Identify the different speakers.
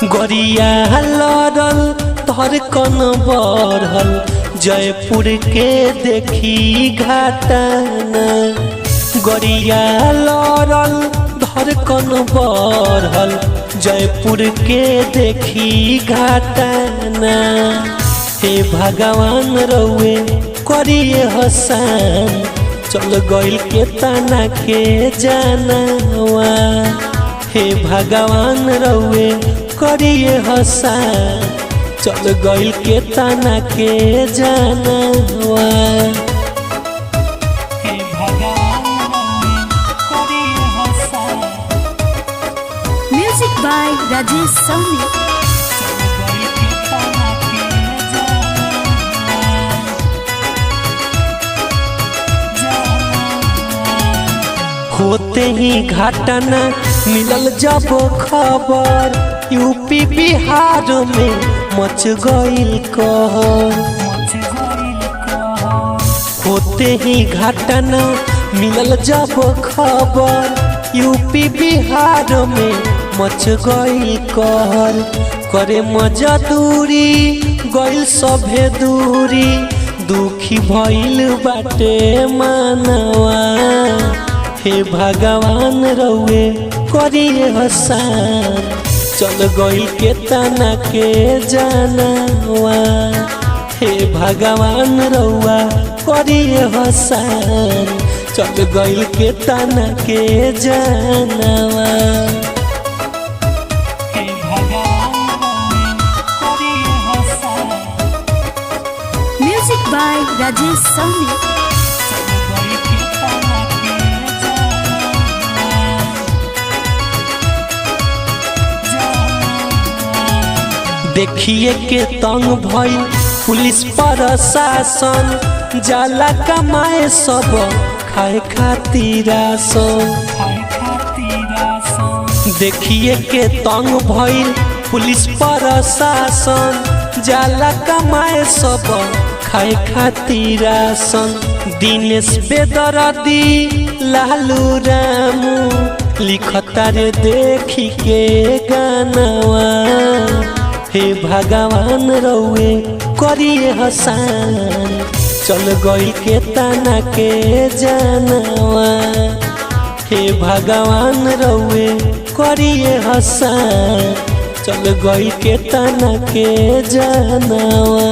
Speaker 1: गरिया लड़ल धड़कन बढ़ल जयपुर के देखी घाटना। गरिया लड़ल धड़कन बढ़ल जयपुर के देखी घाटना। हे भगवान रउए करिए हसन चल गइल के तना के जानवा। हे भगवान रउए करिए हसन चल गइल के तना के जानवा।
Speaker 2: Music by Rajesh Sawhney.
Speaker 1: होते ही घटना मिलल जब खबर यूपी बिहार में मच गइल कहर। होते ही घटना मिलल जब खबर यूपी बिहार में मच गइल कहर। करे मजदूरी गइल सभे दूरी दुखी भइल बाटे मानवा। हे भगवान रउए करिए हसन चल गइल के तना के जानवा। हे भगवान रउआ करिए हसन चल गइल के तना के जानवा।
Speaker 2: Music by Rajesh Sawhney.
Speaker 1: देखिए के तंग भइल पुलिस प्रशासन जाला कमाए सब खाए खातिर राशन। देखिए के तंग भइल पुलिस प्रशासन जाला कमाए सब खाए खातिर राशन। दिनेश बेदर्दी लालू रामू लिखता रे देखी के गानवा। हे भगवान रउए करिए हसन चल गइल के तना के जानवा। हे भगवान रउए करिए हसन चल गइल के तना के जानवा।